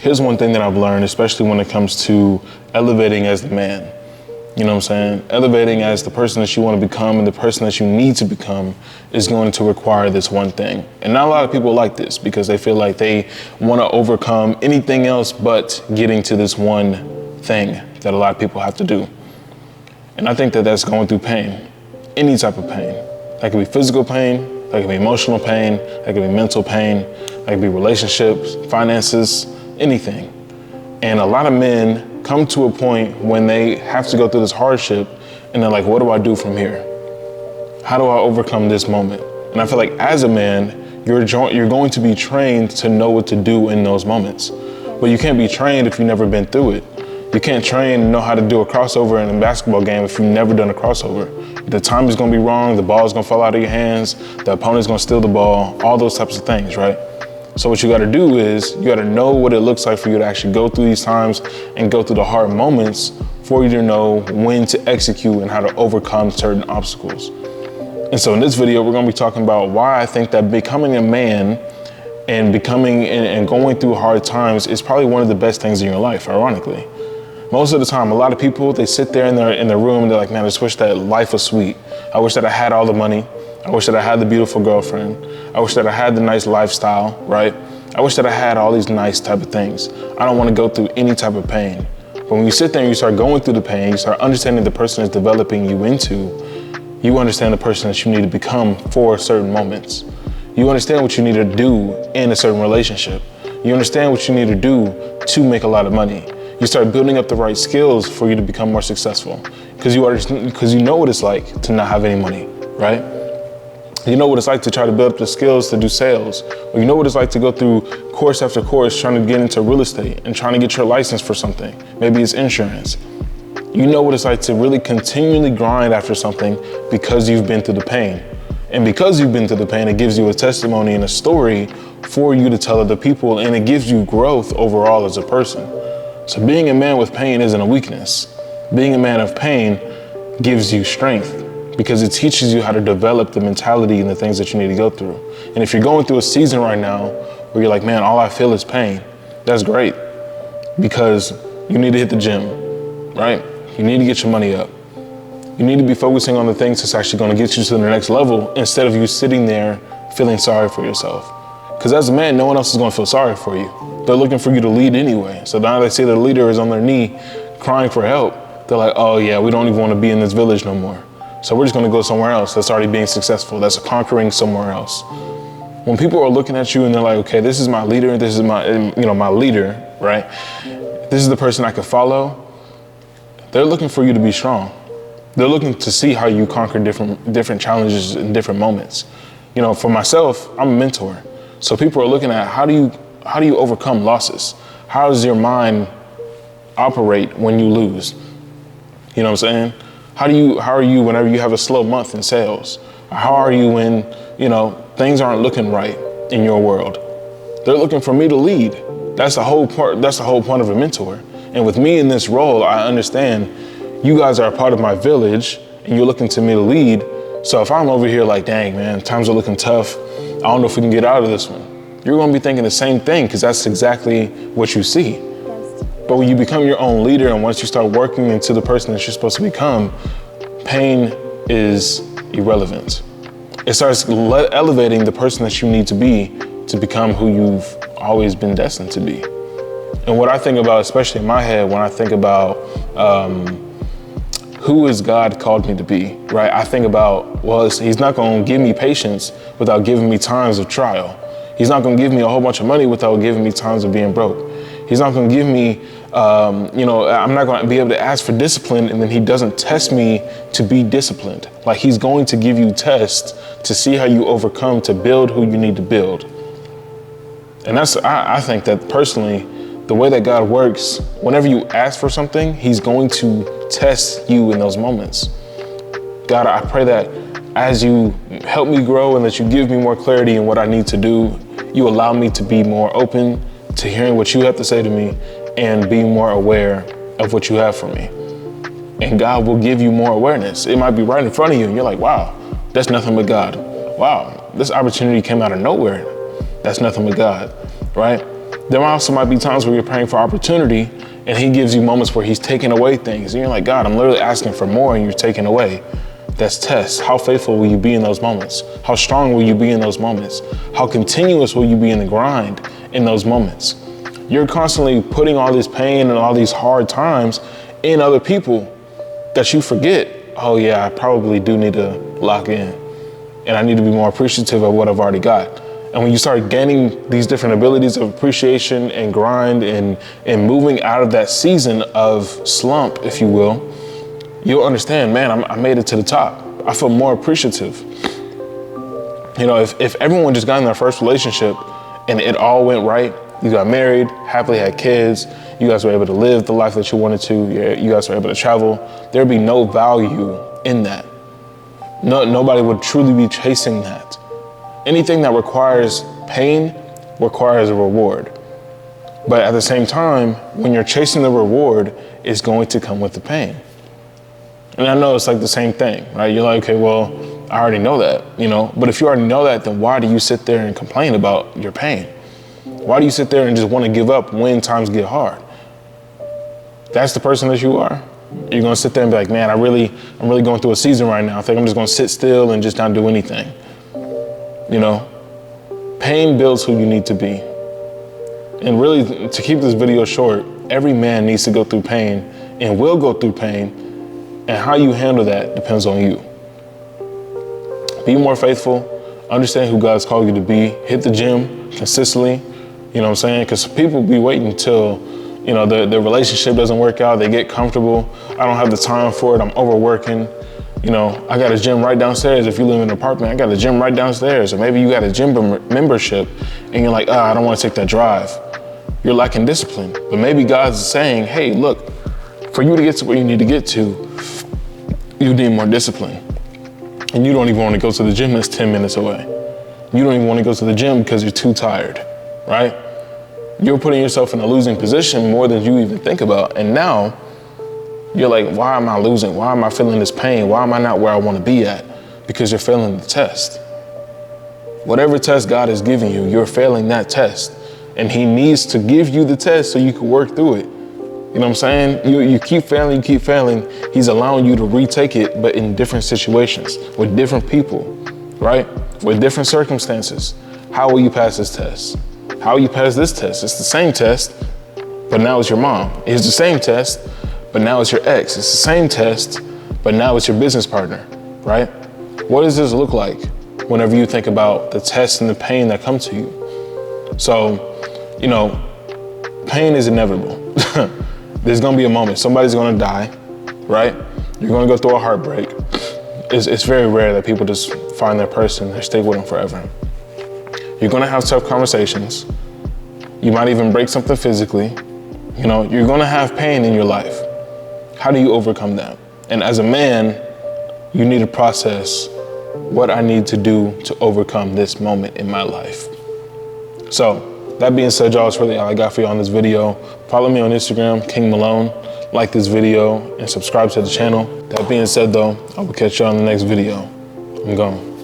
Here's one thing that I've learned, especially when it comes to elevating as the man. You know what I'm saying? Elevating as the person that you want to become and the person that you need to become is going to require this one thing. And not a lot of people like this because they feel like they want to overcome anything else but getting to this one thing that a lot of people have to do. And I think that that's going through pain, any type of pain. That could be physical pain, that could be emotional pain, that could be mental pain, that could be relationships, finances, anything. And a lot of men come to a point when they have to go through this hardship and they're like, what do I do from here? How do I overcome this moment? And I feel like as a man, you're going to be trained to know what to do in those moments. But you can't be trained if you've never been through it. You can't train and know how to do a crossover in a basketball game if you've never done a crossover. The time is gonna be wrong, the ball is gonna fall out of your hands, the opponent's gonna steal the ball, all those types of things, right? So what you gotta do is, you gotta know what it looks like for you to actually go through these times and go through the hard moments for you to know when to execute and how to overcome certain obstacles. And so in this video, we're gonna be talking about why I think that becoming a man and becoming and going through hard times is probably one of the best things in your life, ironically. Most of the time, a lot of people, they sit there in their room and they're like, man, I just wish that life was sweet. I wish that I had all the money. I wish that I had the beautiful girlfriend. I wish that I had the nice lifestyle, right? I wish that I had all these nice type of things. I don't want to go through any type of pain. But when you sit there and you start going through the pain, you start understanding the person is developing you into, you understand the person that you need to become for certain moments. You understand what you need to do in a certain relationship. You understand what you need to do to make a lot of money. You start building up the right skills for you to become more successful because you know what it's like to not have any money, right? You know what it's like to try to build up the skills to do sales, or you know what it's like to go through course after course trying to get into real estate and trying to get your license for something. Maybe it's insurance. You know what it's like to really continually grind after something because you've been through the pain. And because you've been through the pain, it gives you a testimony and a story for you to tell other people, and it gives you growth overall as a person. So being a man with pain isn't a weakness. Being a man of pain gives you strength because it teaches you how to develop the mentality and the things that you need to go through. And if you're going through a season right now where you're like, man, all I feel is pain, that's great because you need to hit the gym, right? You need to get your money up. You need to be focusing on the things that's actually going to get you to the next level instead of you sitting there feeling sorry for yourself. Because as a man, no one else is going to feel sorry for you. They're looking for you to lead anyway. So now they see the leader is on their knee crying for help. They're like, oh yeah, we don't even want to be in this village no more. So we're just going to go somewhere else that's already being successful, that's conquering somewhere else. When people are looking at you and they're like, okay, this is my leader, this is my leader, right? This is the person I could follow. They're looking for you to be strong. They're looking to see how you conquer different challenges in different moments. You know, for myself, I'm a mentor. So people are looking at how do you overcome losses? How does your mind operate when you lose? You know what I'm saying? How are you whenever you have a slow month in sales? How are you when, things aren't looking right in your world? They're looking for me to lead. That's the whole point of a mentor. And with me in this role, I understand you guys are a part of my village and you're looking to me to lead. So if I'm over here like, dang man, times are looking tough, I don't know if we can get out of this one. You're gonna be thinking the same thing because that's exactly what you see. Yes. But when you become your own leader and once you start working into the person that you're supposed to become, pain is irrelevant. It starts elevating the person that you need to be to become who you've always been destined to be. And what I think about, especially in my head, when I think about who has God called me to be, right? I think about, well, he's not gonna give me patience without giving me times of trial. He's not gonna give me a whole bunch of money without giving me times of being broke. He's not gonna give me, I'm not gonna be able to ask for discipline and then he doesn't test me to be disciplined. Like he's going to give you tests to see how you overcome to build who you need to build. And I think that personally, the way that God works, whenever you ask for something, he's going to test you in those moments. God, I pray that as you help me grow and that you give me more clarity in what I need to do, you allow me to be more open to hearing what you have to say to me and be more aware of what you have for me. And God will give you more awareness. It might be right in front of you and you're like, wow, that's nothing but God. Wow, this opportunity came out of nowhere. That's nothing but God, right? There also might be times where you're praying for opportunity and he gives you moments where he's taking away things. And you're like, God, I'm literally asking for more and you're taking away. That's tests. How faithful will you be in those moments? How strong will you be in those moments? How continuous will you be in the grind in those moments? You're constantly putting all this pain and all these hard times in other people that you forget, oh yeah, I probably do need to lock in and I need to be more appreciative of what I've already got. And when you start gaining these different abilities of appreciation and grind and moving out of that season of slump, if you will, you'll understand, man, I made it to the top. I feel more appreciative. You know, if everyone just got in their first relationship and it all went right, you got married, happily had kids, you guys were able to live the life that you wanted to, you guys were able to travel, there'd be no value in that. Nobody would truly be chasing that. Anything that requires pain requires a reward. But at the same time, when you're chasing the reward, it's going to come with the pain. And I know it's like the same thing, right? You're like, okay, well, I already know that, you know? But if you already know that, then why do you sit there and complain about your pain? Why do you sit there and just want to give up when times get hard? That's the person that you are. You're gonna sit there and be like, man, I'm really going through a season right now. I think I'm just gonna sit still and just not do anything. You know, pain builds who you need to be. And really, to keep this video short, every man needs to go through pain and will go through pain. And how you handle that depends on you. Be more faithful, understand who God's called you to be, hit the gym consistently, you know what I'm saying? Because people be waiting until, you know, the relationship doesn't work out, they get comfortable. I don't have the time for it, I'm overworking. You know, I got a gym right downstairs. If you live in an apartment, I got a gym right downstairs. Or maybe you got a gym membership and you're like, I don't want to take that drive. You're lacking discipline. But maybe God's saying, hey, look, for you to get to where you need to get to, you need more discipline. And you don't even want to go to the gym that's 10 minutes away. You don't even want to go to the gym because you're too tired, right? You're putting yourself in a losing position more than you even think about. And now you're like, why am I losing? Why am I feeling this pain? Why am I not where I want to be at? Because you're failing the test. Whatever test God is giving you, you're failing that test. And he needs to give you the test so you can work through it. You know what I'm saying? You keep failing, He's allowing you to retake it, but in different situations, with different people, right? With different circumstances. How will you pass this test? How will you pass this test? It's the same test, but now it's your mom. It's the same test, but now it's your ex. It's the same test, but now it's your business partner, right? What does this look like whenever you think about the tests and the pain that come to you? So, you know, pain is inevitable. There's gonna be a moment, somebody's gonna die, right? You're gonna go through a heartbreak. It's very rare that people just find their person and stay with them forever. You're gonna have tough conversations. You might even break something physically. You know, you're gonna have pain in your life. How do you overcome that? And as a man, you need to process what I need to do to overcome this moment in my life. So, that being said, y'all, that's really all I got for you on this video. Follow me on Instagram, King Malone. Like this video and subscribe to the channel. That being said, though, I will catch you on the next video. I'm gone.